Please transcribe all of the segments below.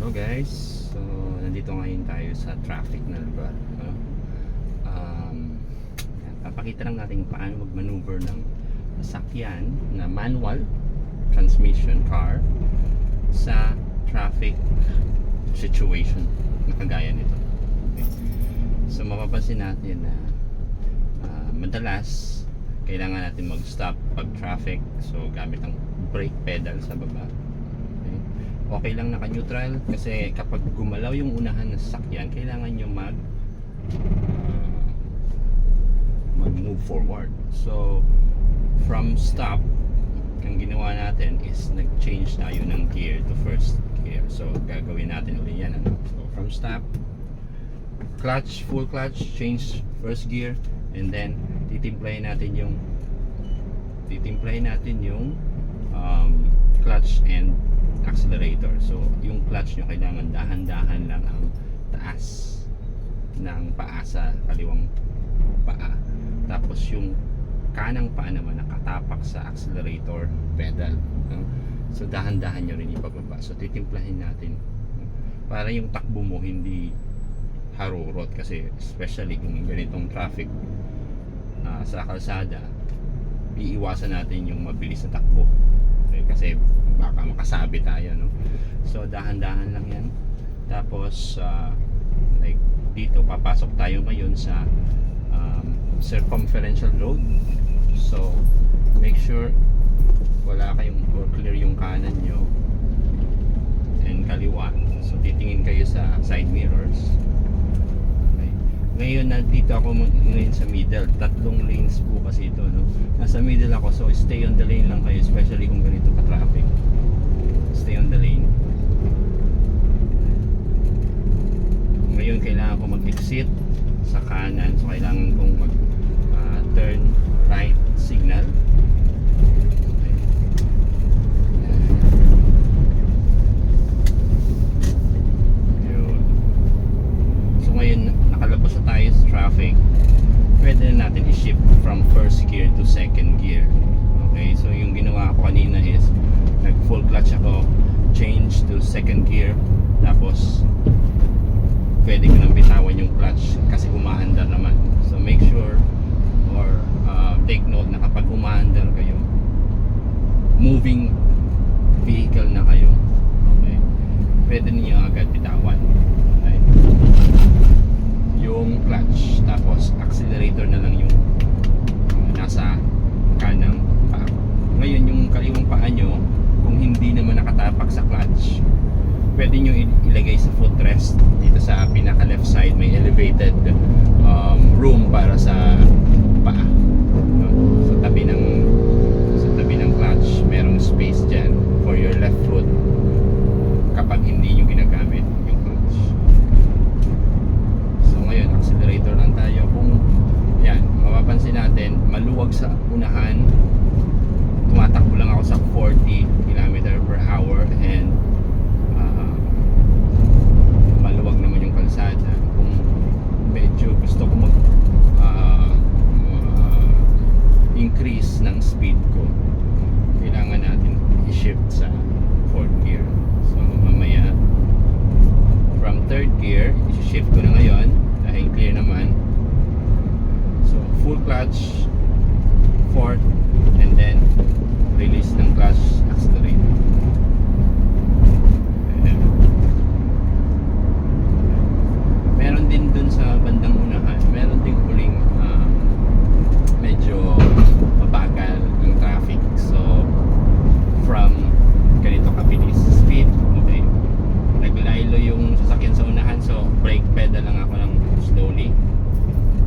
Hello guys, so nandito ngayon tayo sa traffic na lugar, no? Papakita lang natin paano mag-maneuver ng sasakyan na manual transmission car sa traffic situation na kagaya nito. Okay. So mapapansin natin na madalas kailangan natin mag-stop pag traffic, so gamit ang brake pedal sa baba. Okay lang naka-neutral kasi kapag gumalaw yung unahan ng sasakyan, kailangan nyo mag-move forward. So from stop, ang ginawa natin is nag-change tayo ng gear to first gear. So gagawin natin ulit yan, ano? So from stop, clutch, full clutch, change first gear, and then titimplahin natin yung clutch and accelerator. So yung clutch nyo kailangan dahan-dahan lang ang taas ng paa sa kaliwang paa, tapos yung kanang paa naman nakatapak sa accelerator pedal, no? So dahan-dahan nyo rin ipababa. So titimplahin natin para yung takbo mo hindi harurot, kasi especially kung ganitong traffic sa kalsada, iiwasan natin yung mabilis na takbo, okay? Kasi baka makasabi tayo, no? So dahan-dahan lang yan. Tapos like dito papasok tayo ngayon sa circumferential road. So make sure wala kayong, or clear yung kanan nyo and kaliwa. So titingin kayo sa side mirrors. Okay. Ngayon nandito ako ngayon sa middle. 3 lanes po kasi ito, no? Nasa middle ako, so stay on the lane lang kayo, especially kung ganito ka traffic. Stay on the lane. Ngayon kailangan ko mag-exit sa kanan, so kailangan kong turn right signal. Okay. Yun. So ngayon nakalabas na tayo sa traffic, pwede na natin i-shift from first gear to second gear. Okay, so yung ginawa ko kanina is nag full clutch ako, change to second gear, tapos pwede ko nang bitawan yung clutch kasi umaandar naman. So make sure or take note na kapag umaandar kayo, moving vehicle na kayo, okay, pwede niyo agad bitawan, okay, yung clutch, tapos accelerator na lang yung nasa kanang paa. Ngayon yung kaliwang paa nyo, kung hindi naman nakatapak sa clutch, pwede nyo ilagay sa footrest dito sa pinaka left side. May elevated room para sa paa, no? Sa tabi ng clutch merong space dyan for your left foot kapag hindi nyo ginagamit yung clutch. So ngayon accelerator lang tayo. Kung yan, mapapansin natin maluwag sa unahan, tumatakbo lang ako sa 40 km/h and maluwag naman yung kalsada. Kung medyo gusto ko mag increase ng speed ko, kailangan natin i-shift sa 4th gear. So mamaya from 3rd gear i-shift ko na ngayon dahil clear naman. So full clutch 4th, and then release ng clutch, accelerator. Meron din dun sa bandang unahan, meron din huling medyo mabagal ang traffic. So from ganito kabilis speed, okay, naglaylo yung sasakyan sa unahan, so brake pedal lang ako ng slowly,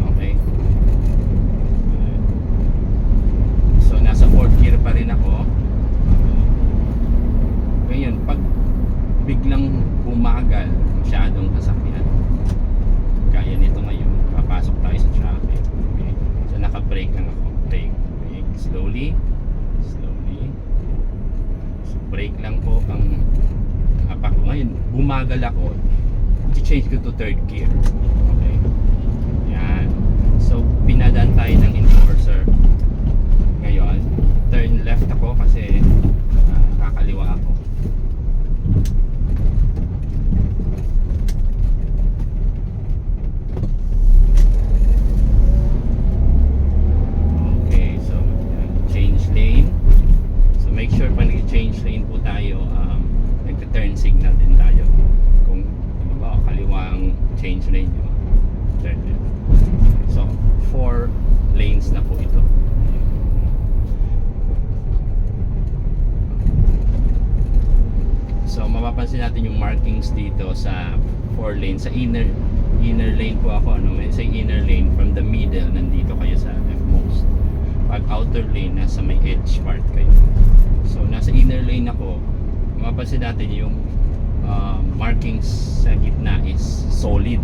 okay. So nasa 4th gear pa rin ako. Ngayon pag biglang bumagal masyadong sasakyan gaya nito ngayon, papasok tayo sa traffic, okay? So naka-brake lang ako, brake, slowly. So brake lang po ang hapak ko. Ngayon bumagal ako, i-change ko to 3rd gear, okay. Yan. So pinadaan tayo ng enforcer. Ngayon turn left ako kasi kakaliwa ako. change lane po tayo, nagte-turn signal din tayo. Kung ano ba, kaliwang change lane, di ba? Turn left. So 4 lanes na po ito. So mapapansin natin yung markings dito sa 4 lanes. Sa inner lane po ako, ano? When I say inner lane, from the middle, nandito kayo sa leftmost. Pag outer lane, nasa may edge part kayo. So nasa inner lane ako, mapapansin natin yung markings sa gitna is solid,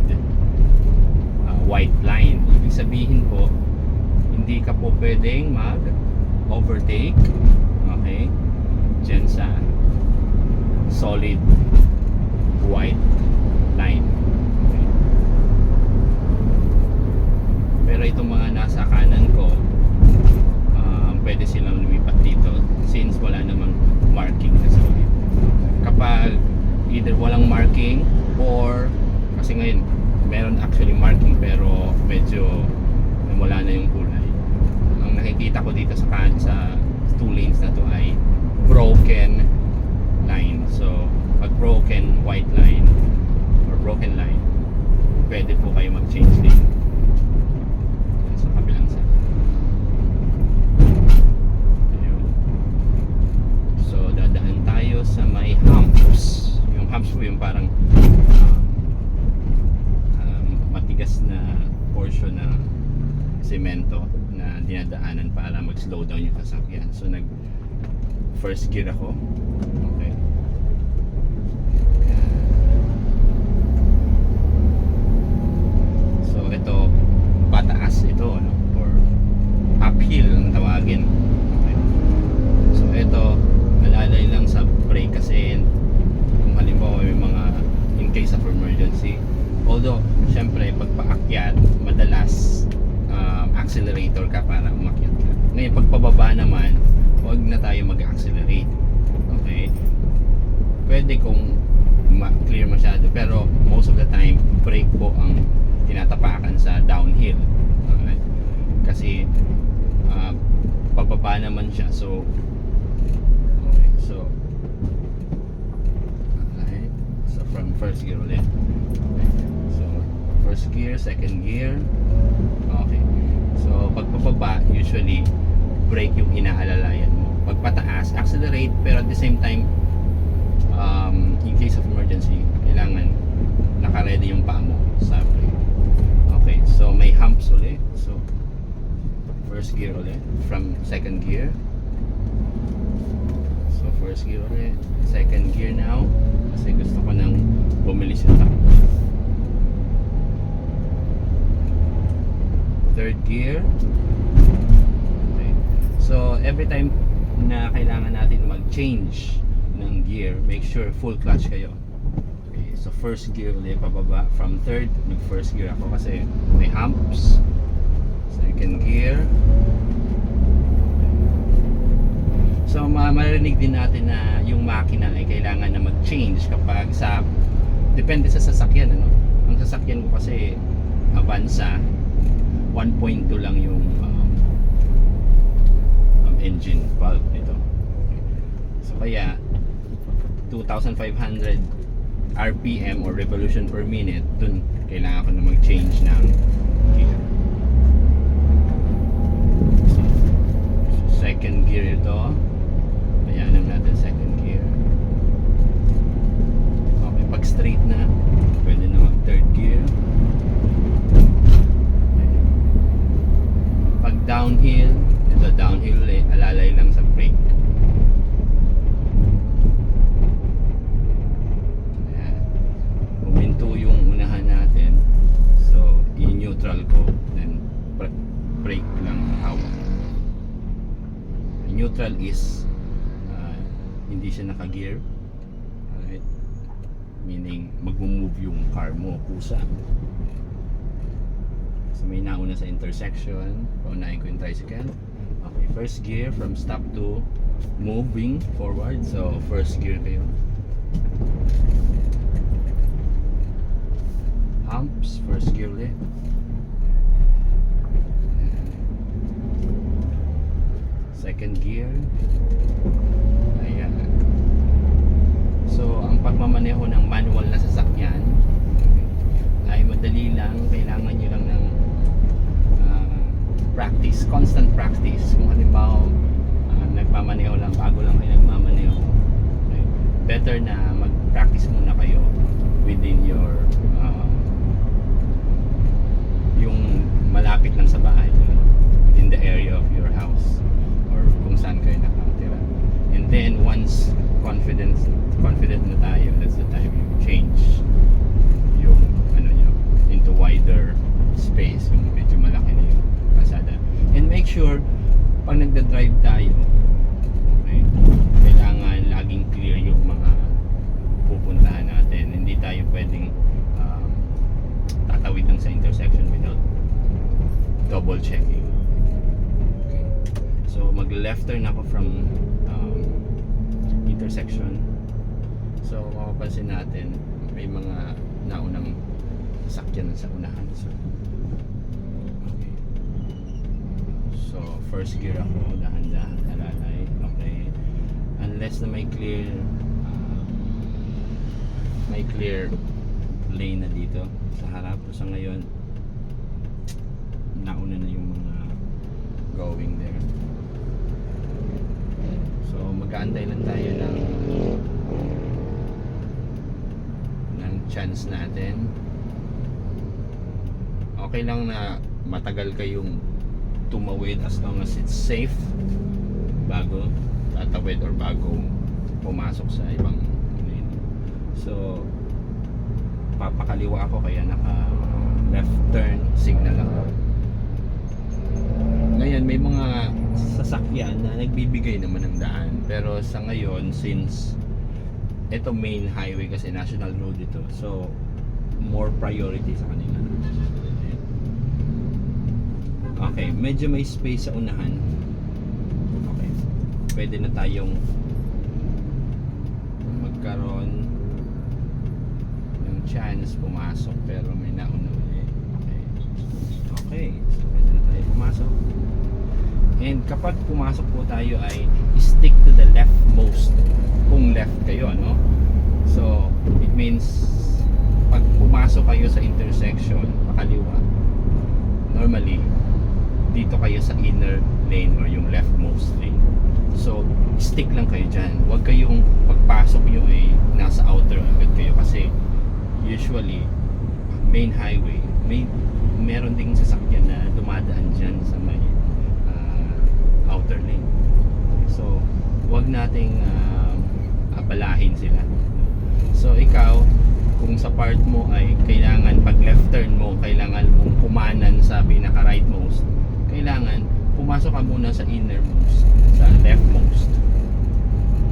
white line. Ibig sabihin po, hindi ka po pwedeng mag overtake, okay, dyan sa solid white line. Okay. Pero itong mga nasa kanan ko, pwede silang lumipat dito since wala namang marking na solid. Kapag either walang marking or, kasi ngayon meron actually marking pero medyo wala na yung kulay. Ang nakikita ko dito sa 2 lanes na to ay broken line. So pag broken white line or broken line, pwede po kayo mag-change lane sa kabilang side. Ayun. So dadaan tayo sa may humps. Yung humps po yung parang matigas na portion na semento na dinadaanan para mag-slow down yung sasakyan. So nag first gear ako. Okay. So ito pataas ito, no? Or uphill ang tawagin. Okay. So ito alalay lang sa brake kasi kung halimbawa may mga in case of emergency, although syempre pag paakyat madalas accelerator ka para umakyat ka. Ngayon pag pababa naman, huwag na tayo mag-accelerate. Okay? Pwede kung clear masyado, pero most of the time brake po ang tinatapakan sa downhill. Okay? Kasi pababa naman siya. So okay, alright. So from first gear ulit. Okay. So first gear, second gear. Okay. So pag pababa, usually brake yung inaalalayan mo. Pag pataas, accelerate, pero at the same time in case of emergency, kailangan naka-ready yung paa mo sa brake. Okay, so may humps ulit. So first gear ulit from second gear. So first gear ulit, second gear now kasi gusto ko nang bumilis yung takbo. Third gear. Okay. So every time na kailangan natin mag-change ng gear, make sure full clutch kayo. Okay. So first gear ulit pababa. From third, nag-first gear ako kasi may humps. Second gear. So marinig din natin na yung makina ay kailangan na mag-change kapag depende sa sasakyan, ano? Ang sasakyan ko kasi Avanza 1.2 lang yung engine valve nito. So kaya 2,500 RPM or revolution per minute, dun kailangan ko na mag-change ng gear. So second gear ito. Ayan natin second gear. Okay, pag straight na, pwede na mag third gear. Pag downhill, ito downhill ulit, alalay lang sa brake. Ayan. Huminto yung unahan natin. So, i-neutral ko, then brake lang hawak. Neutral is hindi siya naka-gear. Alright? Meaning, mag-move yung car mo, kusa. So may nauna sa intersection, paunahin ko yung tricycle. Okay, first gear from stop to moving forward. So first gear kayo. Humps, first gear ulit. Second gear. Ayan. practice. Kung halimbawa nagmamaneho lang, bago lang kayo nagmamaneho, okay, better na mag-practice muna kayo within your yung malapit lang sa bahay, within the area of your house or kung saan kayo nakatira. And then once confident na tayo, that's the time you change yung ano nyo into wider space, yung medyo malaki na yung kalsada. And make sure pag nagda-drive tayo, okay, kailangan laging clear yung mga pupuntahan natin. Hindi tayo pwedeng tatawid lang sa intersection without double checking. Okay. So mag left turn ako from intersection. So mapapansin natin may mga naunang sasakyan sa unahan. So okay. So first gear ako, dahan-dahan, alalay. Okay. Unless na may clear lane na dito sa harap. So sa ngayon nauna na yung mga going there. So mag-aantay lang tayo ng chance natin. Okay lang na matagal kayong tumawid as long as it's safe bago tatawid or bago pumasok sa ibang lane. So papakaliwa ako kaya naka left turn signal ako. Ngayon may mga sasakyan na nagbibigay naman ng daan, pero sa ngayon since ito main highway kasi national road ito, so more priority sa kanila. Okay, medyo may space sa unahan. Okay, pwede na tayong magkaroon chance pumasok, pero may nauna ulit. Okay, so pwede na tayo pumasok. And kapag pumasok po tayo ay stick to the leftmost kung left kayo, no? So it means pag pumasok kayo sa intersection pakaliwa, normally dito kayo sa inner lane or yung leftmost lane. So stick lang kayo dyan. Huwag kayong pagpasok nyo ay nasa outer agad kayo, kasi usually main highway meron ding sasakyan na dumadaan dyan sa may outer lane. So wag nating abalahin sila. So ikaw, kung sa part mo ay kailangan pag left turn mo kailangan mong kumanan sa pinaka rightmost, kailangan pumasok ka muna sa innermost, sa leftmost.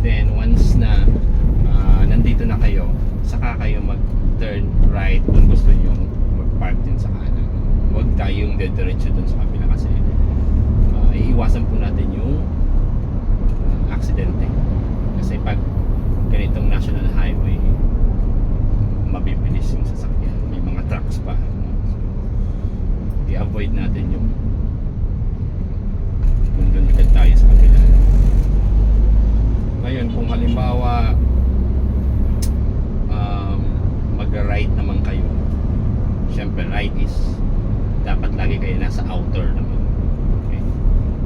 Then once na nandito na kayo, saka kayo mag turn right kung gusto nyo mag-park din sa kanan. Huwag tayong dediretso dun sa kabila, kasi iiwasan po natin yung aksidente. Kasi pag ganitong national highway, mabibilis yung sasakyan, may mga trucks pa. So, i-avoid natin yung kung dun agad tayo sa kabila. Ngayon kung halimbawa mag-right naman kayo, syempre right is dapat lagi kayo nasa outer naman. Okay?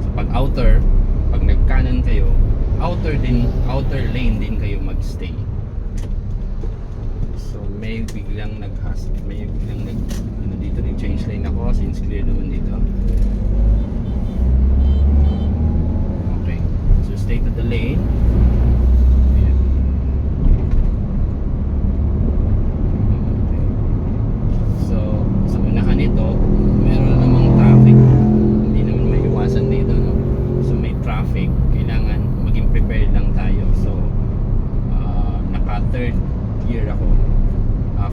So pag outer, pag nagkanan kayo, outer lane din kayo magstay. So may biglang dito nag-change lane ako since clear naman dito. Okay, so stay to the lane. Ito, meron namang traffic, hindi naman may iwasan dito, no? So may traffic, kailangan maging prepared lang tayo. So naka third gear ako,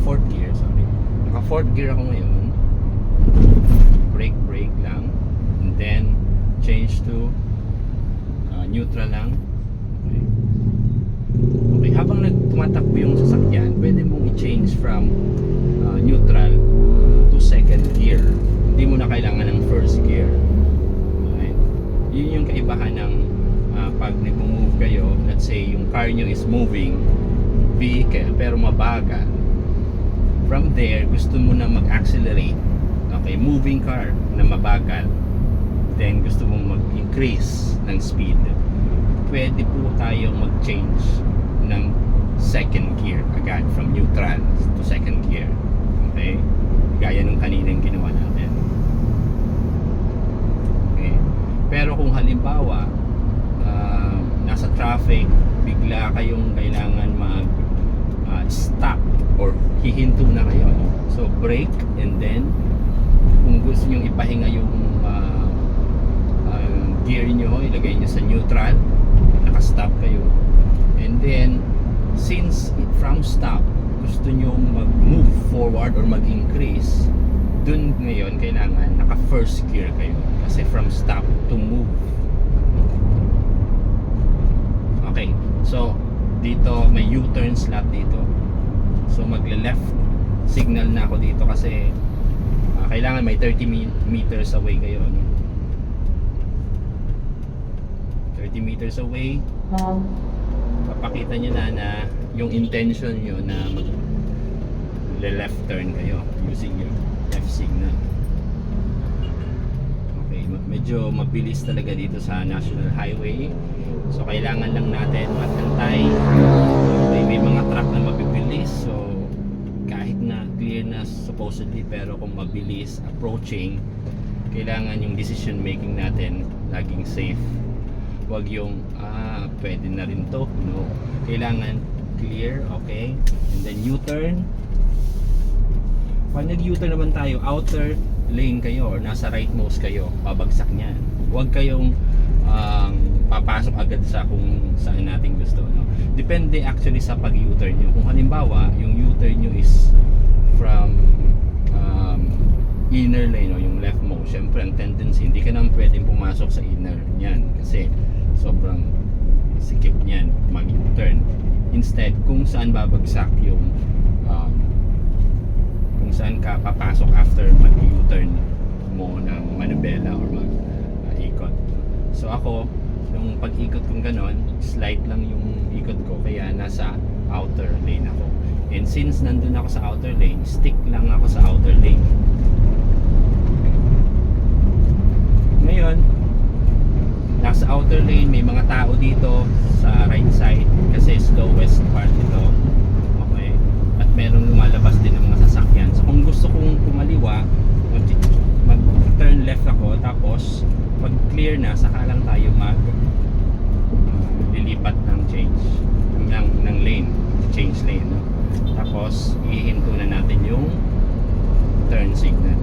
fourth gear, sorry, naka fourth gear ako ngayon. Brake lang, and then change to neutral lang. Okay, habang tumatakbo yung sasakyan, pwede mong i-change from neutral to second gear. Hindi mo na kailangan ng first gear. Okay? Yun yung kaibahan ng pag nag-move kayo. Let's say yung car nyo is moving vehicle pero mabagal. From there, gusto mo na mag-accelerate. Okay, moving car na mabagal. then gusto mong mag-increase ng speed, pwede po tayong mag-change ng second gear agad, from neutral to second gear. Okay? Gaya nung kaninang ginawa natin. Okay. Pero kung halimbawa nasa traffic, bigla kayong kailangan mag stop or hihinto na kayo, no? So brake, and then kung gusto nyo ipahinga yung gear nyo, ilagay nyo sa neutral, naka-stop kayo, and then since from stop gusto nyo mag-move forward or mag-increase, dun ngayon kailangan naka first gear kayo, kasi from stop to move. Okay, so dito may U-turn slot dito, so magle-left signal na ako dito kasi kailangan may 30 meters away kayo, no? 30 meters away, papakita nyo na yung intention nyo na mag-left turn kayo using your left signal. Okay, medyo mabilis talaga dito sa National Highway, so kailangan lang natin magantay. May mga truck na mabibilis, so kahit na clear na supposedly, pero kung mabilis approaching, kailangan yung decision making natin laging safe. Wag yung pwede na rin to, no, kailangan clear. Okay, and then U-turn. Pag nag-U-turn naman tayo, outer lane kayo or nasa rightmost kayo, pabagsak niyan. Wag kayong papasok agad sa kung saan natin gusto, no? Depende actually sa pag U-turn nyo. Kung halimbawa yung U-turn nyo is from inner lane o yung left mo, syempre ang tendency hindi ka naman pwedeng pumasok sa inner niyan kasi sobrang sikip niyan mag-U-turn. Instead, kung saan babagsak yung kung saan ka papasok after mag-U-turn mo ng manubela or mag-ikot. So ako, nung pag-ikot kong ganon, slight lang yung ikot ko, kaya nasa outer lane ako. And since nandun ako sa outer lane, stick lang ako sa outer lane. Ngayon, nasa outer lane, may mga tao dito sa right side kasi slowest part ito. Okay, at merong lumalabas din ng mga sasakyan. So kung gusto kong kumaliwa, mag-turn left ako, tapos pag clear na, saka lang tayo lilipat ng change ng lane, change lane, no? Tapos ihinto na natin yung turn signal.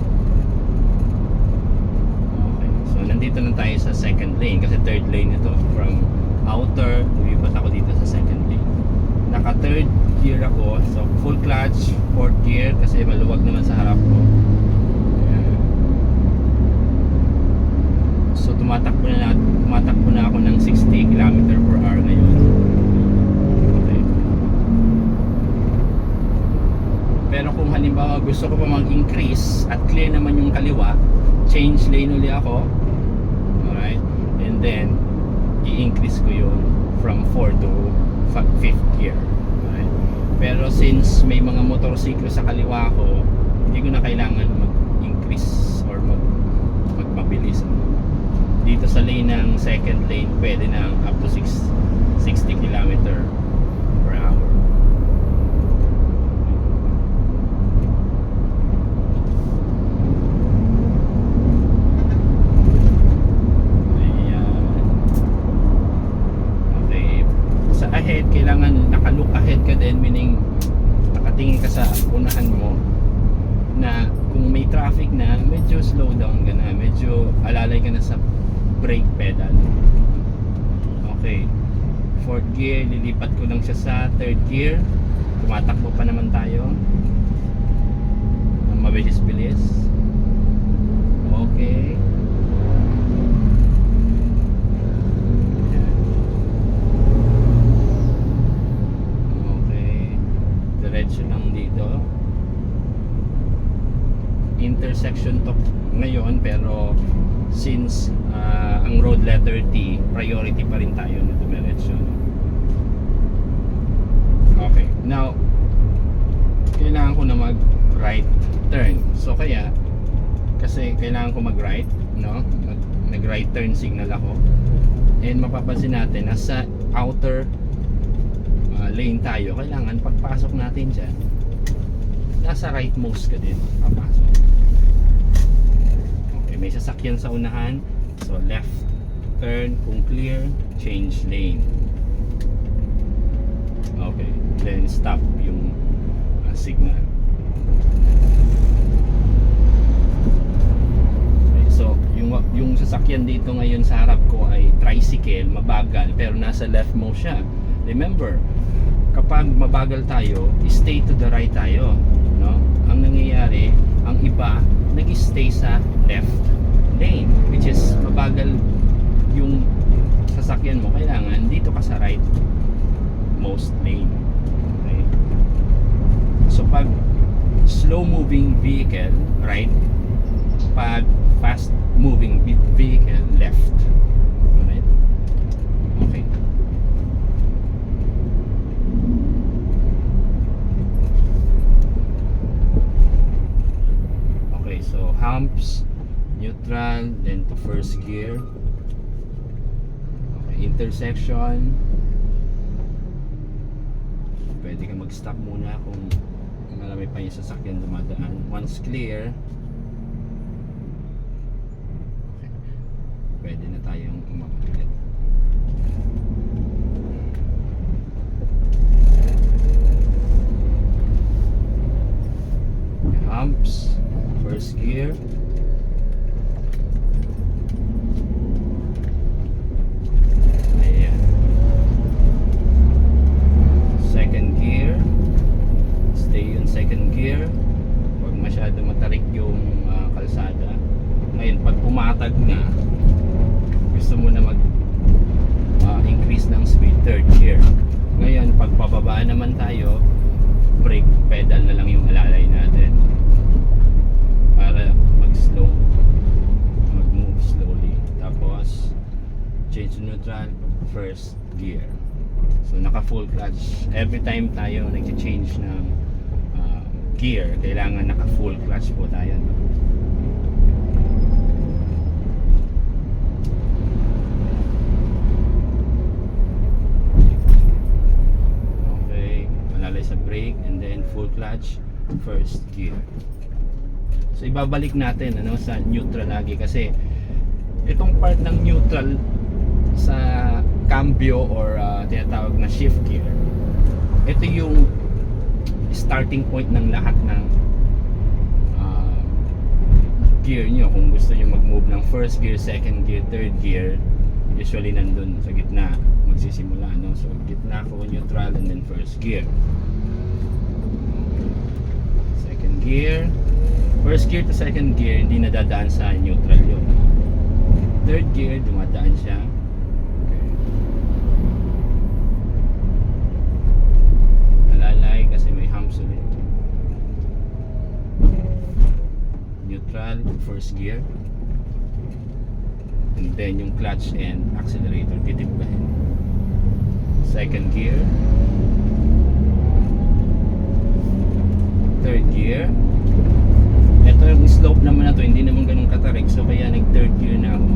Okay, so nandito na tayo sa second lane kasi third lane ito. From outer, lumipat ako dito sa second lane. Naka third gear ako, so full clutch, fourth gear kasi maluwag naman sa harap ko. So tumatakbo na ako ng 60 km/h ngayon. Okay. Pero kung halimbawa gusto ko pa mag-increase at clear naman yung kaliwa, change lane uli ako. Alright? And then i-increase ko yun from 4 to 5th gear. Alright? Pero since may mga motorsiklo sa kaliwa ko, hindi ko na kailangan mag-increase or magmabilis. Dito sa lane ng second lane, pwede na up to 60 km/h. Ahead, kailangan naka-look ahead ka din, meaning nakatingin ka sa unahan mo na kung may traffic na, medyo slow down ka na, medyo alalay ka na sa brake pedal. Okay, fourth gear, lilipat ko lang siya sa third gear, tumatakbo pa naman tayo ng mabilis-bilis. Okay, diretso lang dito, intersection to ngayon, pero since ang road letter T, priority pa rin tayo na dumiretso. Okay, now kailangan ko na mag right turn, so kaya kasi kailangan ko mag right, no? nag right turn signal ako, and mapapansin natin nasa outer lane tayo, kailangan pagpasok natin dyan nasa rightmost ka din papasok. Okay, may sasakyan sa unahan, so left turn, kung clear, change lane. Okay, then stop yung signal. Okay, so yung sasakyan dito ngayon sa harap ko ay tricycle, mabagal, pero nasa leftmost siya. Remember, kapag mabagal tayo, stay to the right tayo, no? Ang nangyayari, ang iba nag-stay sa left lane, which is mabagal yung sasakyan mo, kailangan dito ka sa right most lane. Okay? So pag slow moving vehicle, right? Pag fast moving vehicle, left. Alright? Okay. Okay, so humps, neutral, then to first gear. Okay, intersection. Pwede ka mag-stop muna kung marami pa yung sasakyan dumadaan. Once clear, okay, pwede na tayong umakyat. Humps, first gear. Ayan. Second gear. Stay yung second gear. Huwag masyado matarik yung kalsada. Ngayon, pag pumatag na, gusto mo na mag increase ng speed, third gear. Ngayon, pag pababa naman tayo, brake pedal na lang yung alalay natin para mag-slow, mag-move slowly. Tapos change to neutral, first gear. So naka full clutch. Every time tayo nag-change ng gear, kailangan naka full clutch po tayo. Okay, malalay sa brake, and then full clutch, first gear. So ibabalik natin sa neutral lagi, kasi itong part ng neutral sa cambio or tinatawag na shift gear, ito yung starting point ng lahat ng gear nyo. Kung gusto nyo mag-move ng first gear, second gear, third gear, usually nandun sa gitna magsisimula, no? So gitna ko, neutral, and then first gear. Second gear, first gear to second gear, hindi nadadaan sa neutral yun. Third gear, dumadaan siya. Okay. Alalay kasi may humps ulit. Neutral, first gear. And then yung clutch and accelerator, titibbahin. Second gear. Third gear. Ito yung slope naman na to, hindi naman ganun katarik, so kaya nag third gear na ako.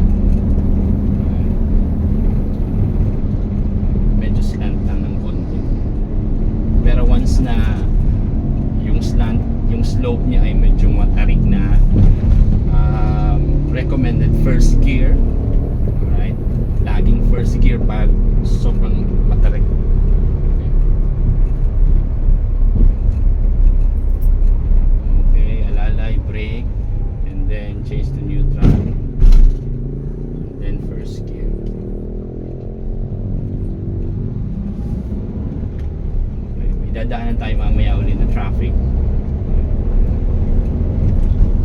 Medyo slant lang ng konti. Pero once na yung slant, yung slope niya ay medyo matarik na, recommended first gear. Alright? Laging first gear pag sobrang matarik. Brake, and then change to neutral, then first gear. Okay, may dadaanan tayo mamaya ulit na traffic.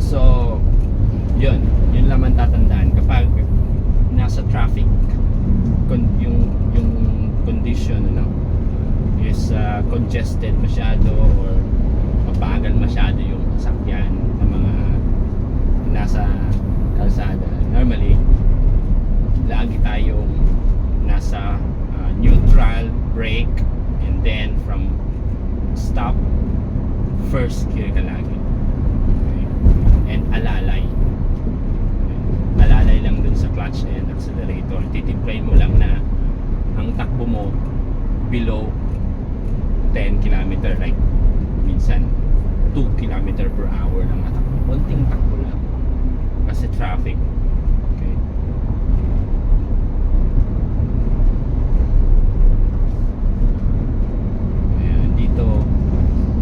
So yun naman tatandaan kapag nasa traffic, yung condition is congested masyado or mabagal masyado yung sasakyan ng mga nasa kalsada. Normally, lagi tayong nasa neutral, brake, and then from stop, first gear ka lagi. Okay. And alalay. Okay. Alalay lang dun dun sa clutch and accelerator. Titimplayin mo lang na ang takbo mo below 10 km, like minsan 2 km per hour lang natakbo. Konting takbo lang kasi traffic. Okay. Ayan, dito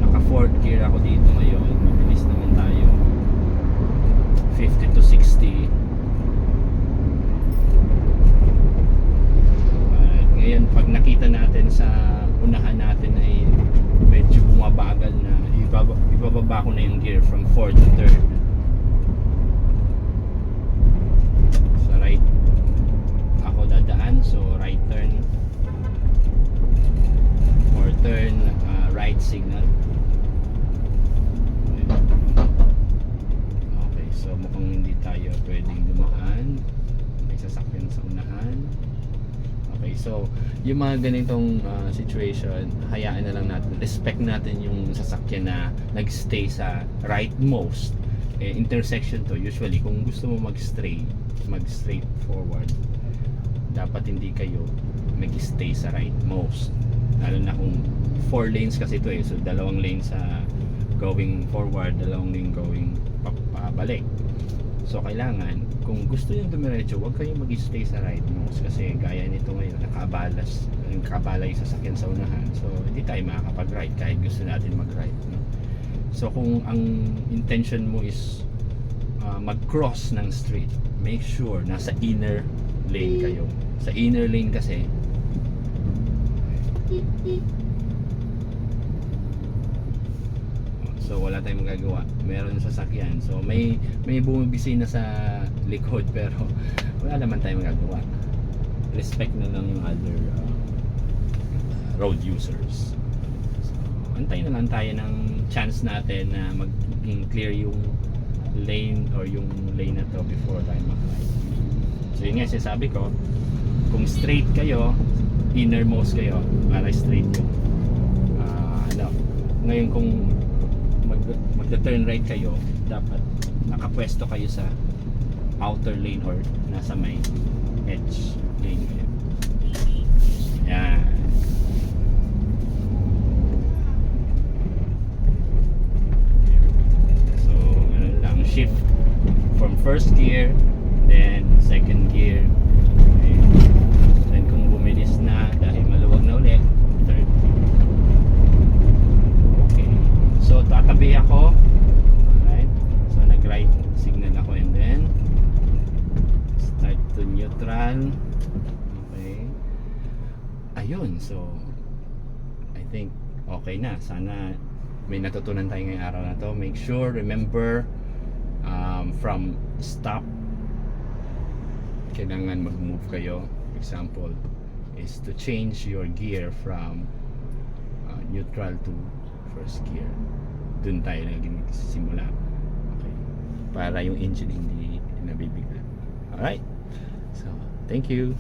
naka 4th gear ako dito ngayon. Mabilis naman tayo. 50 to 60. Ngayon, pag nakita natin sa unahan natin ay medyo bumabagal na, ibababa ko na yung gear from 4 to 3rd. Sa right ako dadaan, so right turn or turn right signal. Okay, so mukhang hindi tayo pwedeng dumaan. May sasakyan sa unahan. Okay, so yung mga ganitong situation, hayaan na lang natin, respect natin yung sasakyan na nagstay sa rightmost. Intersection to, usually kung gusto mo mag-straight forward, dapat hindi kayo mag-stay sa rightmost, lalo na kung 4 lanes kasi ito so 2 lanes sa going forward, 2 lane going pabalik. So kailangan, kung gusto nyo dumiretso, huwag kayong mag-stay sa rightmost kasi gaya nito ngayon, nakabala yung sasakyan sa unahan. So hindi tayo makakapag-right kahit gusto natin mag-right, no? So kung ang intention mo is mag-cross ng street, make sure nasa inner lane kayo. Sa inner lane kasi so wala tayong magagawa, meron sasakyan, so may bumibisina sa likod pero wala naman tayong magagawa. Respect na lang yung other road users. So antayin na lang tayo ng chance natin na maging clear yung lane or yung lane na to before tayo mag-ride. So yun nga sinasabi ko, kung straight kayo, innermost kayo para straight yung ngayon kung magda-turn right kayo, dapat nakapwesto kayo sa outer lane or nasa may edge lane kayo. Yan. So ganun lang, shift from first gear, then second gear, okay. Then kung bumilis na dahil maluwag na ulit, third. Okay, so tatabi ako. Alright, so nag-right signal ako and then start to neutral. Okay, ayun, so I think okay na. Sana may natutunan tayo ngayong araw na to. Make sure, remember, from stop, kailangan mag-move kayo. Example is to change your gear from neutral to first gear. Dun tayo nagsimula. Okay, para yung engine hindi nabibigla. Alright, so thank you.